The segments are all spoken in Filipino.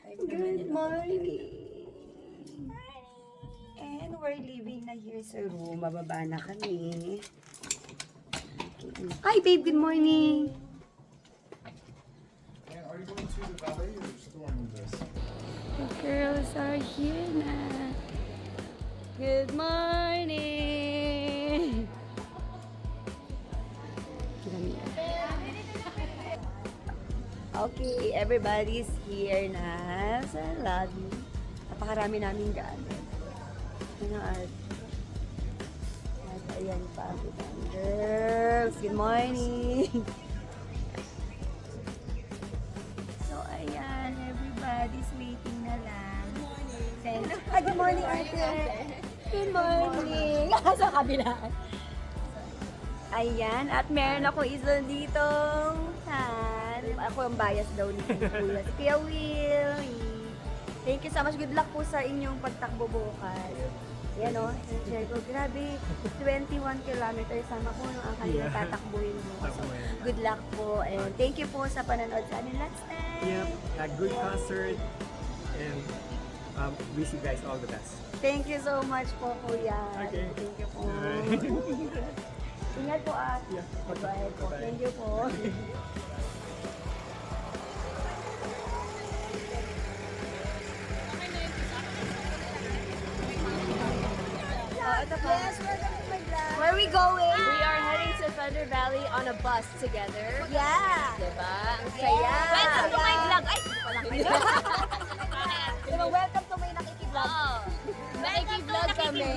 Good morning! And we're leaving na here sa room. Bababa na kami. Hi, babe! Good morning! And are you going to the ballet or storm with this? The girls are here na. Good morning! Okay, everybody's here na sa lobby. Napakarami naming gamit. At ayan pa, girls. Good morning! So, ayan, everybody's waiting na lang. Good morning, ate! Good morning! Sa kabila. Ayan, at meron ako isa ditong ako ang bias daw ni Kuya. Si Kuya Will. Thank you so much. Good luck po sa inyong pagtakbo bukas. Yan o. Grabe, 21 kilometers. Sama ko nung ang kanila tatakbuhin mo. So, good luck po. And thank you po sa pananood sa amin last time. Yep, a good concert. And wish you guys all the best. Thank you so much po, Kuya. Okay. Thank you po. Alright. Ingat po at. Yeah. Bye-bye po. Bye-bye. Thank you po. Yes, welcome to my vlog. Where are we going? We are heading to Thunder Valley on a bus together. Yeah. Diba? Ang Saya. Welcome to my vlog. Ay, Diba, welcome to my nakikiblog. Oo. Nakikivlog kami.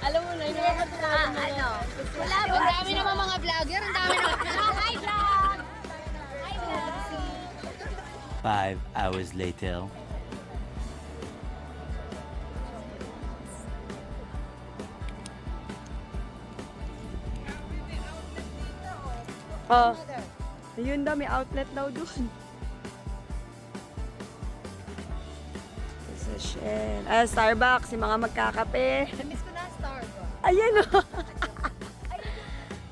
Alam mo na, yung mga katulad mo. Ano? Wala ba? Ang dami naman mga vlogger. Ang dami naman. Hi, vlog! Hi, vlog! 5 hours later. Oh. Ayun daw, may outlet daw dun. Sa Shell. Starbucks, yung mga magkakape. Namiss ko na Starbucks. Ayan o.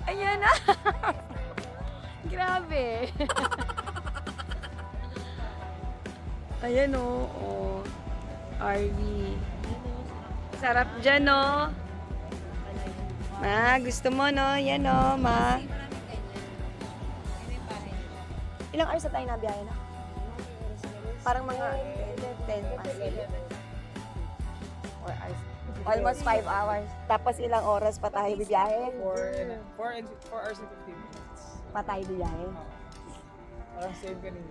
Ayan na. Grabe. Ayan o. Oh. RV. Sarap dyan o. Ma, gusto mo no? Yan o, ma. Ilang hours na tayo nabiyahe na? Parang mga 10 pa. 4 hours. Almost 5 hours. Tapos ilang oras pa tayo bibiyahe? 4 hours and 15 minutes. Pa tayo bibiyahe? Parang same kanina.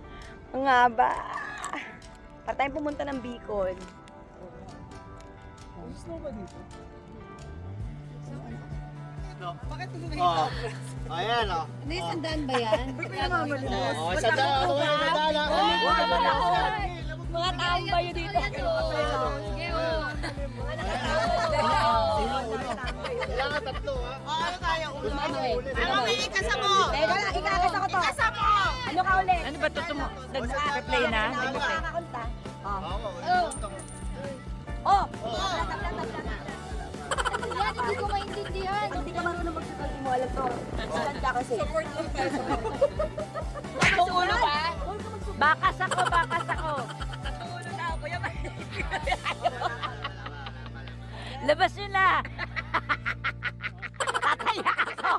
Ang nga ba? Para tayong pumunta ng Bicol. Gusto mo ba dito? Bakit ito na ayan o. Hindi, sandaan ba yan? Oo, sandaan ako na sandaan ako. Mga taong bayo dito. Sige, oh. Kailangan tatlo ha. Oo, tayo. Ano may ikasa mo? Teka lang, ikakasa ko to. Ikasa mo! Ano ka ulit? Ano ba ito? Nag-play na? Nakakakunta. Oo. Oh! Yan, hindi ko maintindihan. Pag di ka marunong magsasalti mo, alam ko. Saan ka kasi? Support lang tayo. Natuulo ba? Bakas ako, bakas ako. Natuulo na ako. Yan. Labas nyo na! Tataya ako!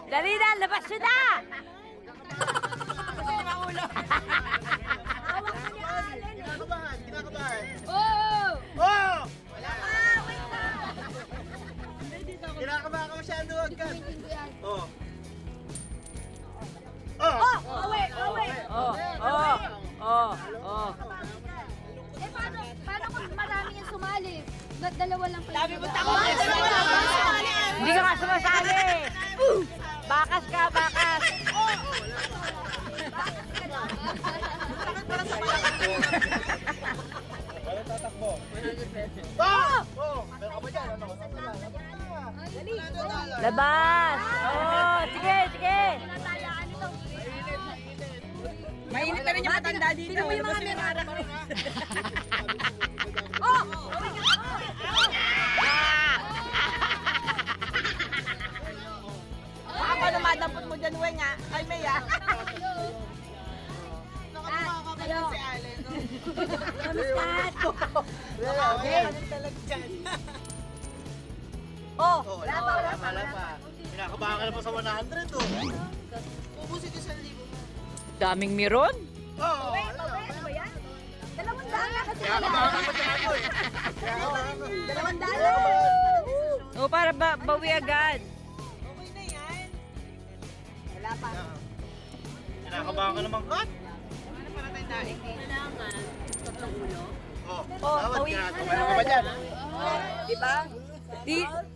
Dali na, labas nyo na! Kinakabahan. Oh! Oh! Kinakabahan ka masyado, wag ka. Oh. Oh! Awe! Oh, oh, oh, oh. Eh, paano kung marami yung sumali? Ba't dalawa lang pala? Sabi mo Hindi ka nga sumasali! Bakas ka, bakas! Wala tatakbo. Oh! Oh! Meron ka ba dyan? Ano? Labas! Oh, sige, sige! Mainit na rin yung matanda dito. Sino mo yung mga merara? Ako naman dumadampot mo dyan, Weng, ha? Ay, May, ha? Nakakapagod si Allen. Oh, Oh, wala pa, wala pa. wala pa. Kinakabahan ka na pa sa 100, oh. Ubusin ko 1,000 mo. Daming miron. Oo, Ano ba yan? 200 na kasi kinakabahan ka pa sa ako, eh. 200 lang. O, para bawi agad. Wala pa. Kinakabahan ka naman, Kat. Kailangan, tatlong ulo. Oh, Oh, dapat tawid. kinakabahan ka pa dyan. Diba?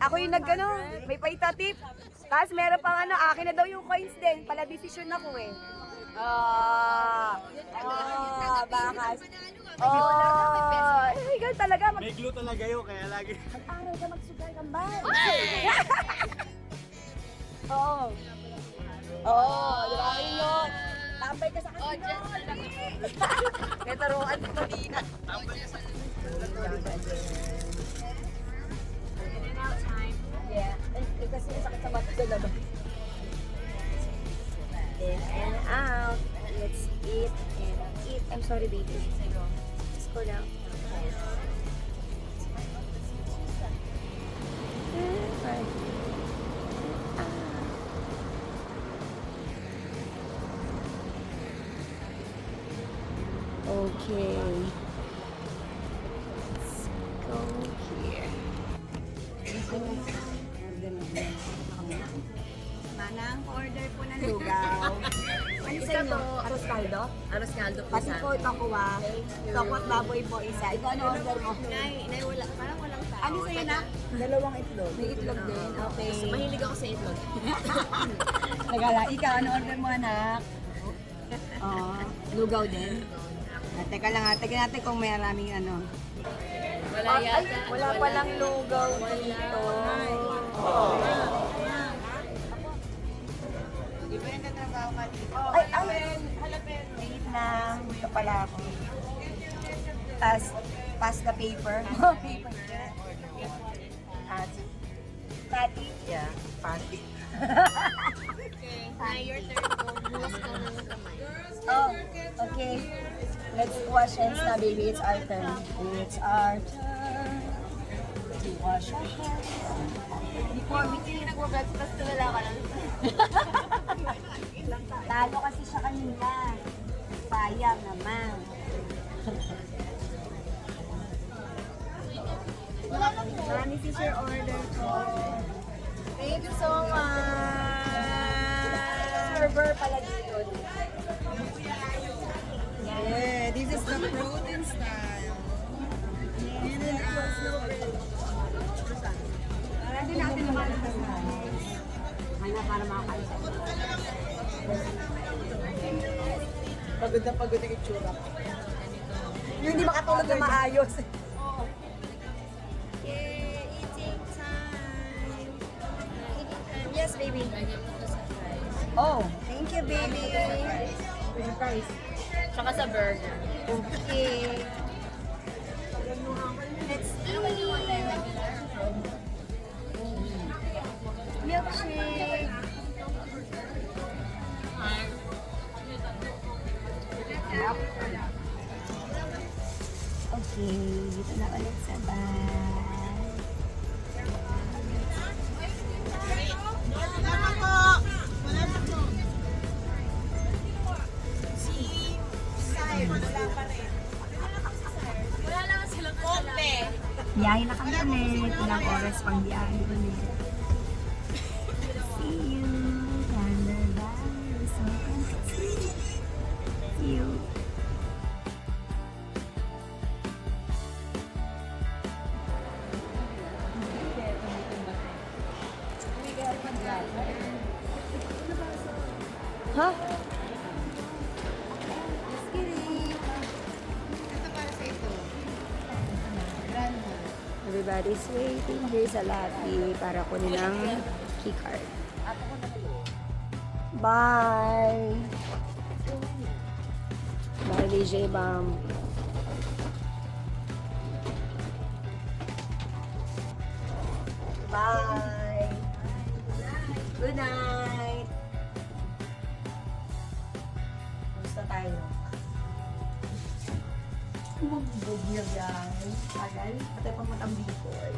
Ako yung nagano, may paitatip. Tapos meron pang ano, akin na daw yung coins din. Pala decision ako eh. Bakas. Oh, ikaw talaga. May glue talaga yun, kaya lagi. Mag-aral ka, magsugal kang ba? Oo. Oo, diba yun yun? Tambay ka sa kanila. Netaruan ko Madina. Yeah. Kasi sakit sa mata sa labas. In and out. Let's eat and eat. I'm sorry, baby. Let's go now. Okay. Let's go here. Manang, order po ng lugaw. Ano sa inyo? Arroz caldo? Arroz caldo po Pati po takuwa. Takuwa at baboy po isa. Ikaw ano order mo? Nay, wala. Parang walang tao. Ano sa'yo na? Dalawang itlog. May itlog din. Okay. Mahilig ako sa itlog. Nagala, ikaw ano order mo anak? Oh, lugaw din. Teka lang ha, tignan natin kung may maraming ano. Wala yata. Wala palang lugaw dito. Ay, wait lang. Dito pala ako. Pass the paper. Paper. At, Patty. Yeah, party. Nay, your turn po. Bukas ka ng kamay. Oh, okay. Let's wash hands na, baby. It's our turn. It's our turn to wash our hands. Before, hindi nag-breakfast na wala ka lang. Talo kasi siya kanina. Sayang naman. Marami si Sir order ko. Thank you so much. Server pala dito. Yeah, this is the protein style. Nandun natin naman. Hana para makakain sa Pagod na pagod yung itsura. yung hindi makatulog na maayos. Yay, eating time. Yes, baby. Oh, thank you, baby. Fries. Tsaka sa burger. Okay. Let's eat. Milkshake. Yep. Okay, dito na ulit sa bag. Biyahe na kami ulit. Ilang oras pang biyahe ulit. See you. Canada. So see you. Ha? Just kidding. Everybody's waiting. Here's a lobby para kunin ang keycard. Bye! Bye, DJ Bam. Bye! Good night! tayo. Magbog niya guys. Tagal. Pati pang matang before.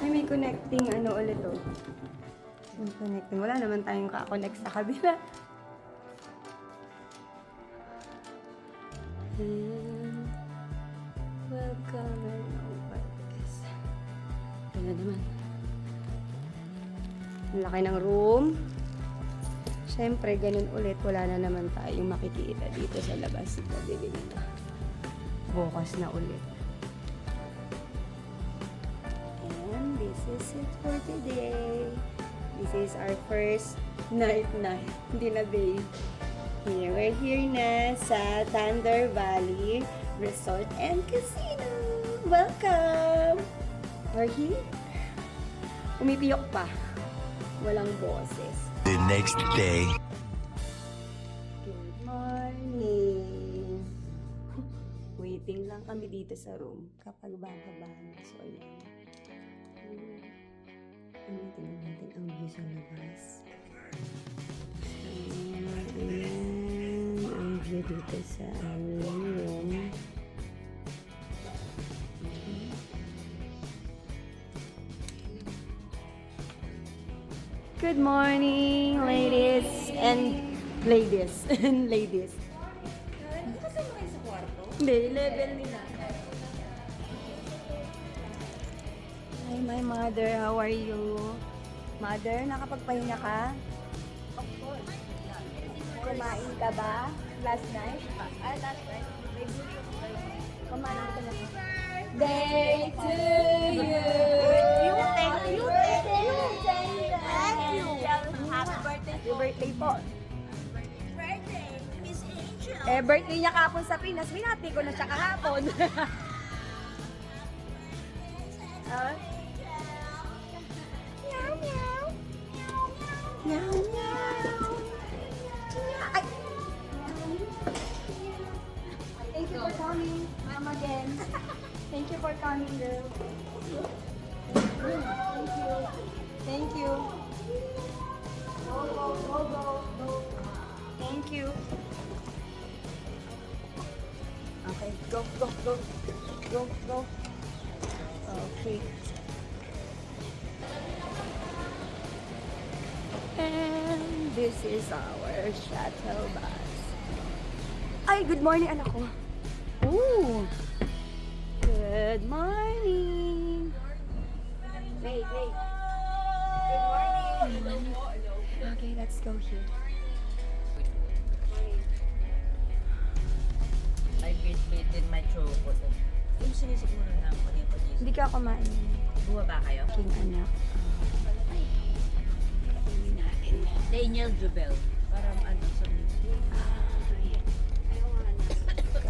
Ay, may connecting ano ulit oh. May connecting. Wala naman tayong kakonect sa kabila. And welcome and over this. Ito na naman. Ang laki ng room. Siyempre, ganun ulit. Wala na naman tayong makikita dito sa labas. Madilim na. Bukas na ulit. And this is it for today. This is our first night. Hindi na day. Here, we're here na sa Thunder Valley Resort and Casino. Welcome! We're here. Umipiyok pa. Walang boses. The next day. Good morning. Waiting lang kami dito sa room kapag bababa na. So, ayan. Tingnan natin ang view sa labas. Ayan. Ang view dito sa aming room. Good morning, ladies and ladies. Ladies. Hindi ka sa mga sa kwarto? Hindi, level nila. Hi, my mother. How are you? Mother, nakapagpahinga ka? Of course. Kumain ka ba? Last night? Last night. Kumain ka na. Day to you. Thank you. Happy birthday po. Your birthday po. Birthday, Miss Angel. Birthday niya kahapon sa Pinas. Binati ko na siya kahapon. Meow, meow. Meow, meow. Ay. Thank you for coming. Mom again. Thank you for coming, girl. Thank you. Thank you. Go. Thank you. Okay, go. Okay. And this is our shuttle bus. Ay, good morning, anak ko. Ooh. Good morning. Wait. Good morning. Okay, let's go here. I bit in my throat. Yung sinisiguro na ako niya pa dito. Hindi ka kumain. Buwa ba kayo? King anak. Kainin natin. Daniel Jubel. Parang ano sa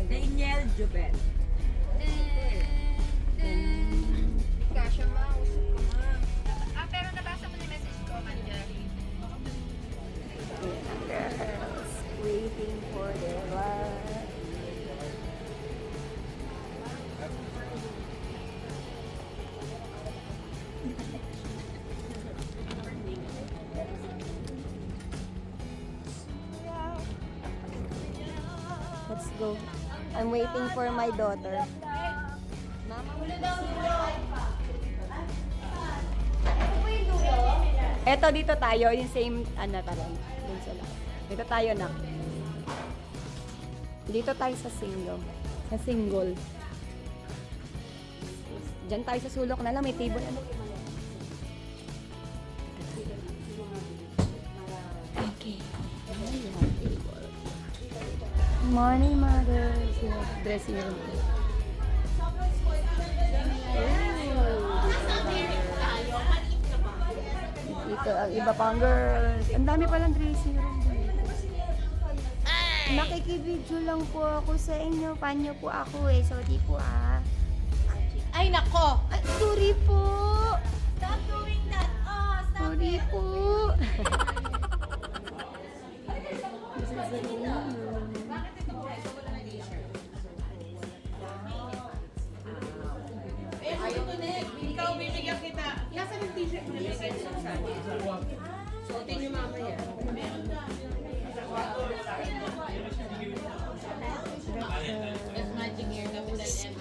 Daniel Jubel. Kasha ma, usap ko ma. Pero nabasa mo na yung message ko, Manjari. Girls waiting for their ride. Let's go. I'm waiting for my daughter. Eto, dito tayo. Yung same, ano talaga. Dun sila. Dito tayo na. Dito tayo sa single. Sa single. Diyan tayo sa sulok na lang. May table. Ano? Okay. Morning, mother. Dressing room. Dito ang iba pang girls. Ang dami palang dressing room. Nakikibidyo lang po ako sa inyo. Panyo po ako eh. Sorry po ah. Ay, nako! Ay, sorry po. Stop doing that! Oh, stop Sorry it! po. Ayaw ko na, bili ka Ikaw, bibigyan kita. Nasa yung t-shirt mo na may ganyan sa suotin niyo mamaya.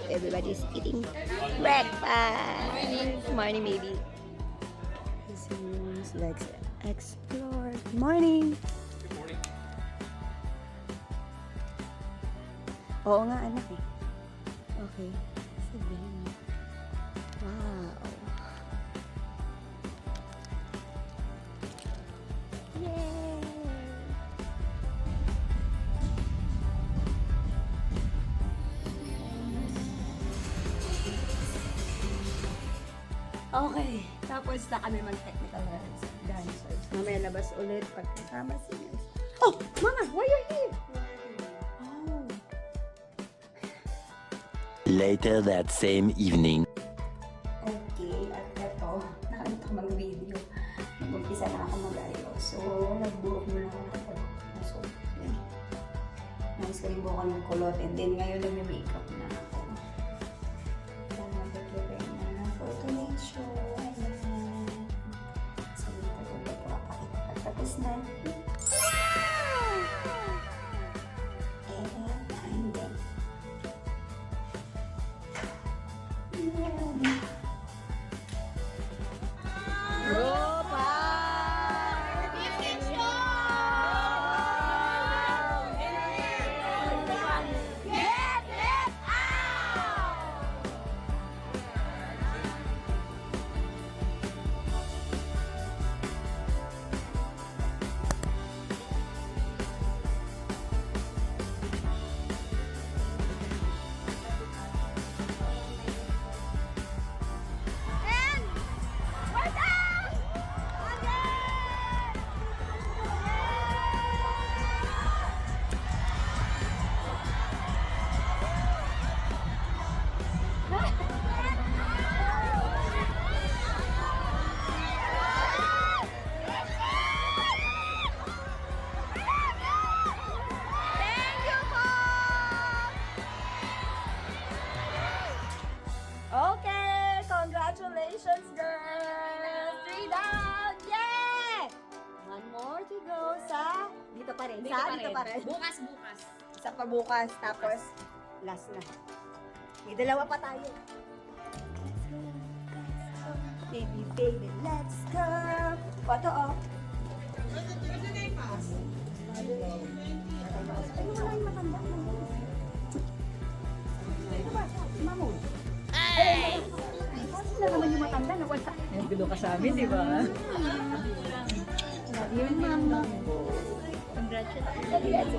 Everybody's eating breakfast. Morning, baby. Let's explore. Morning. Oo nga, anak eh. Okay. Sige. Wow. Yay! Okay. Tapos na kami mag-technical dancers. Mamaya labas ulit pagkasama singers. Oh! Mama! Why are you here? Oh. Later that same evening. Okay, at ito, nakalimutan ko mag-video. Nag-umpisa na ako mag-ayaw. So, nagbuhok muna ako ng kulot. So, yun. Nais ko yung buhok ng kulot. And then, ngayon nag-makeup na ako. So, mag-prepare na for tonight show. Ayan. So, dito ko ito papakita. Tapos na. And, I'm done. Okay, congratulations, girls! 3 down! Yeah! One more to go sa... Dito pa rin. Dito pa rin. Bukas. Isa pa bukas. Tapos, last na. May dalawa pa tayo. Baby, baby, let's go! Photo op. Ay, wala yung matanda. Ito ba? Mamon. Ay! Sila naman yung matanda na wala. Yung gulo ka sa amin, di ba? Yun, mama. Congratulations.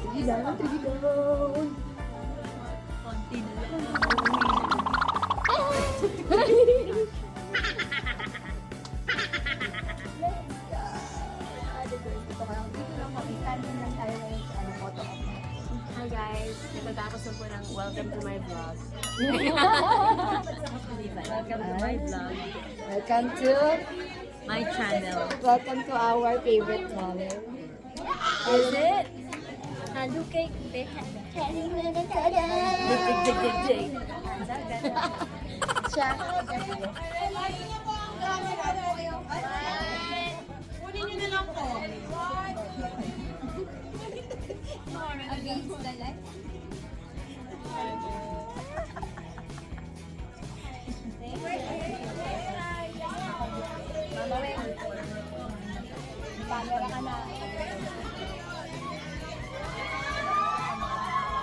Sige daw, sige daw. Konti na lang. Hi guys, nagtatapos na po ng welcome to my vlog. Welcome to my vlog, Welcome to my channel. our favorite channel. Is it? Handle cake. Siya. Kunin niyo na lang po. Mama Weng. Camera ka na.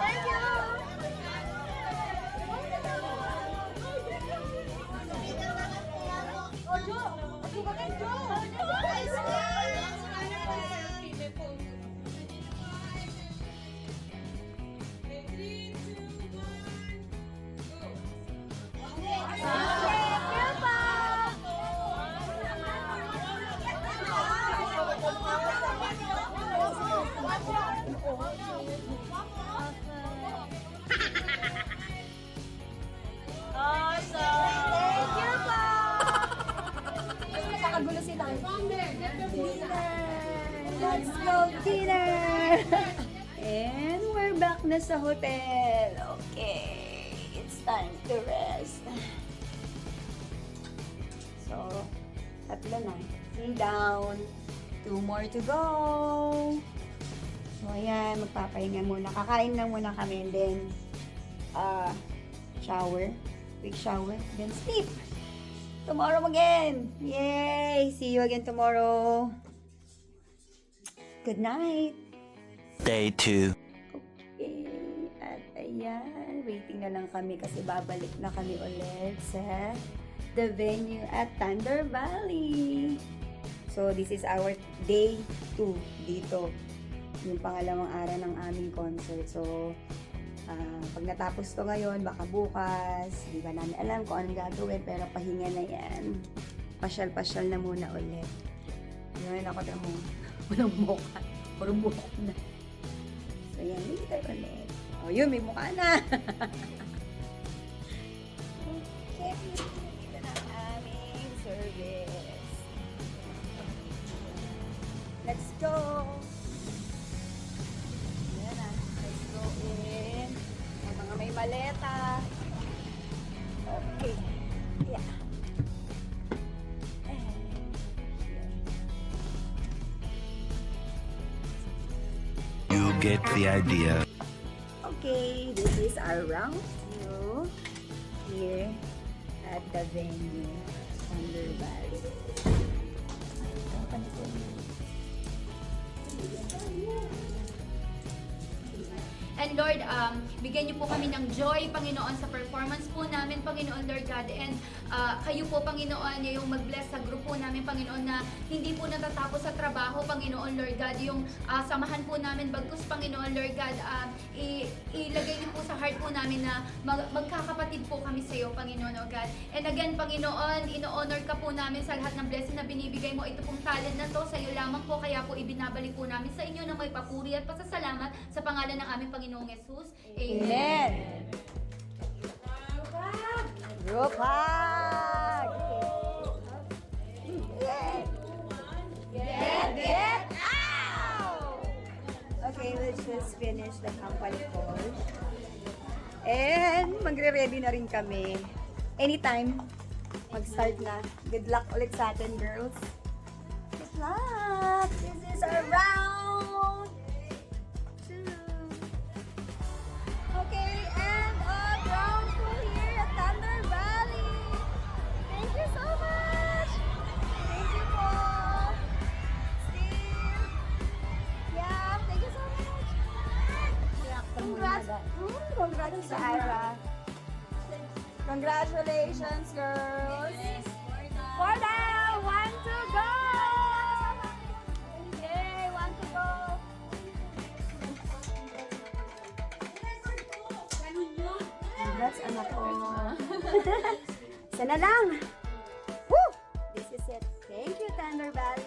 Thank you! Ojo! Ojo ba kayo, Jo? Thank you po! Nakagulo sila. Dinner! Let's go dinner! And we're back na sa hotel. Okay, it's time to rest. Tatlo na. 3 down. 2 more to go. So, ayan. Magpapahinga muna. Kakain lang muna kami. And then, shower. Quick shower. Then sleep. Tomorrow again. Yay! See you again tomorrow. Good night. Day 2. Okay. At ayan, waiting na lang kami kasi babalik na kami ulit sa the venue at Thunder Valley. So, this is our day 2 dito. Yung pangalawang araw ng aming concert. So, pag natapos to ngayon, baka bukas, di ba namin alam kung anong gagawin, pero pahinga na yan. Pasyal-pasyal na muna ulit. Yun, ako na mo. Walang mukha. Puro buhok na. So, yan, hindi tayo ulit. O, yun, may mukha na. Okay, ito na ang aming service. Let's go! Yan na. Let's go in. Ang mga may maleta. Okay. Yeah. You get the idea. Okay, this is our round 2 here at the venue, Thunder Valley. And Lord, bigyan niyo po kami ng joy, Panginoon, sa performance po namin, Panginoon, Lord God. And kayo po, Panginoon, yung mag-bless sa grupo namin, Panginoon, na hindi po natatapos sa trabaho, Panginoon, Lord God. Yung samahan po namin bagkus, Panginoon, Lord God, ilagay niyo po sa heart po namin na magkakapatid po kami sa iyo, Panginoon, Lord God. And again, Panginoon, ino-honor ka po namin sa lahat ng blessing na binibigay mo. Ito pong talent na to, sa iyo lamang po, kaya po ibinabalik po namin sa inyo na may papuri at pasasalamat sa pangalan ng aming Panginoong Jesus. Amen. Group hug! Get out! Okay, let's just finish the company call. And magre-ready na rin kami. Anytime, mag-start na. Good luck ulit sa atin, girls. Good luck! This is our round 2. Okay, and on round 2 here at Thunder Valley. Thank you so much. Thank you po. Steve. Yeah, thank you so much. Congrats. Congrats sa Ira. Congratulations, girls. 4 down, 1 to go. Yay, 1 to go. Congrats, anak ko. Sana lang. Woo! This is it. Thank you, Thunder Valley.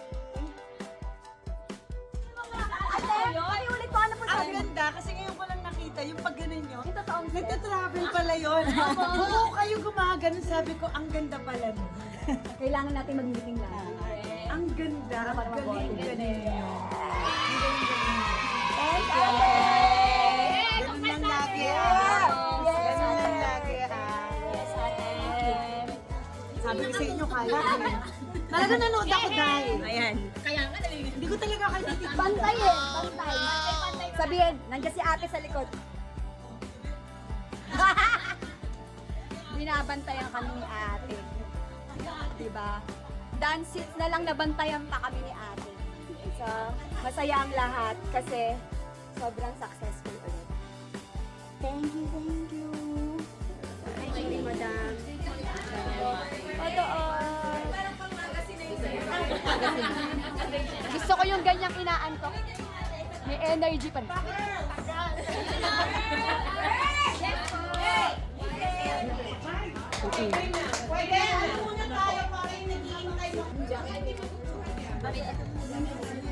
Ate, ay ulit ko. Ano po Ang sabi mo? ganda, kasi ngayon ko lang nakita yung pag ganun nyo. Yung totoong set. Nagtatravel pala yun. Oo, kayo gumagano. Sabi ko, ang ganda pala nun. Kailangan natin mag-meeting lang. Ang ganda, ang galing-galing nyo. Thanks, ate! Ganun lang lagi, Yes, Ganun lang ate. lagi, Yes, ate. Sabi ko sa inyo, kaya. Talaga nanood ako dahil. Ayan. Hindi ko talaga kayo titignan. Bantay eh, bantay. Sabihin, nandiyan si ate sa likod. Binabantayan kami ni ate. Diba? Dance seats na lang nabantayan pa kami ni ate. So, masaya ang lahat kasi sobrang successful ulit. Thank you, thank you. Thank you, madam. Gusto ko yung ganyang inaantok. May energy pa rin. Pwede, alam muna tayo para yung nag-iintay mo.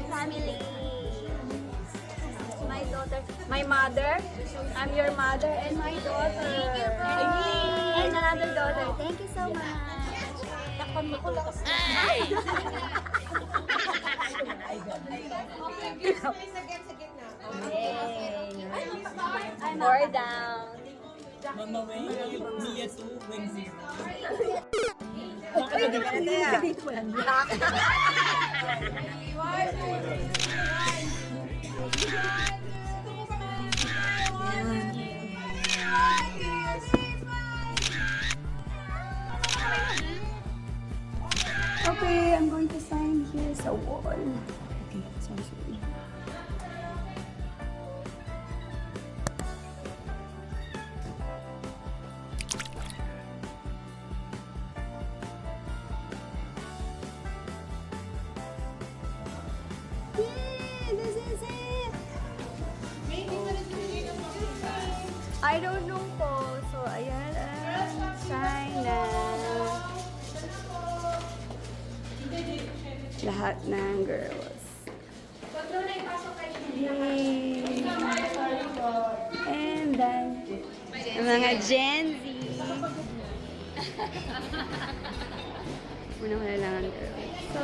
Family. My daughter. My mother. I'm your mother and my daughter. Thank you po. And another daughter. Thank you so much. Takpan mo ko lang. Ay! Yay! 4 down. Mama May, Mia too, Okay, I'm going to sign here sa wall. Okay, sorry. Yay! This is it! I don't know po. So, ayan ang sign na. Lahat ng girls. Yay! And then, ang mga Gen Z. Una-una lang ang girls. So,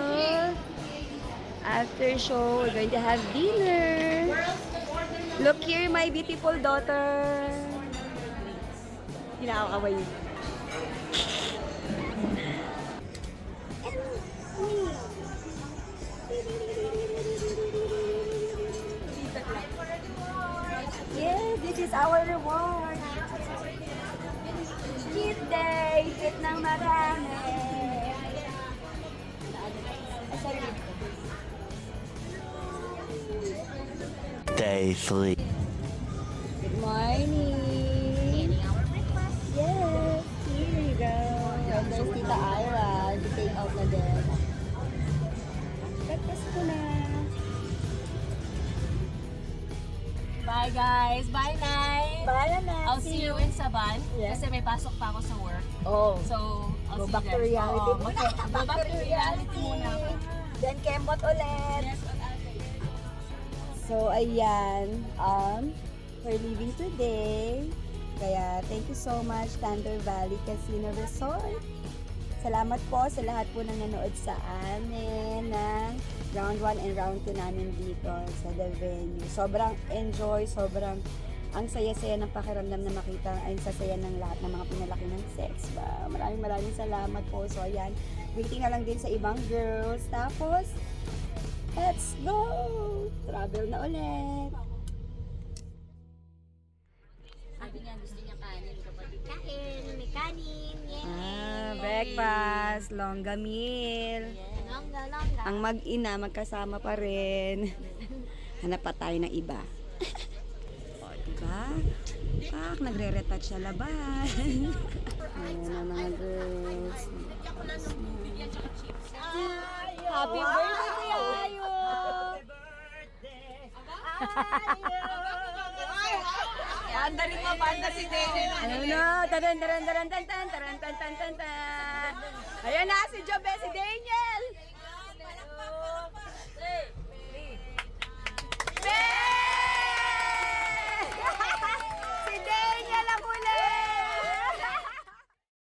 after show, we're going to have dinner. Look here, my beautiful daughter. Kinakakaway yun. Yes, this is our reward. Cheat day! Cheat ng marami. Day 3. Good morning. Yes, here you go. And there's Tita Ira. To take out na din. Breakfast ko na. Bye guys. Bye Nay. Bye na. I'll see you in Saban. Yeah. Kasi may pasok pa ako sa work. Oh. So, I'll Go see back you to guys. reality. Oo, go back to reality muna. Then kembot ulit. Yes, So, ayan. We're leaving today. Kaya, thank you so much, Thunder Valley Casino Resort. Salamat po sa lahat po na nanood sa amin ng round 1 and round 2 namin dito sa The Venue. Sobrang enjoy, sobrang ang saya-saya ng pakiramdam na makita ay sasaya ng lahat ng mga pinalaki ng sex ba. Maraming salamat po. So, ayan. Waiting na lang din sa ibang girls. Tapos, let's go! Travel na ulit. Sabi niya, gusto niya kanin. Kapatid, kain, may kanin. Yay! Breakfast, longga meal. Longga. Ang mag-ina, magkasama pa rin. Hanap pa tayo ng iba. O, diba? Nagre-retouch sa laban. Ayan na mga girls. Happy birthday, Kuya Ayo! Panda rin mo, panda si Dene. Ano na? Taran. Ayan na si Jobe, si Daniel!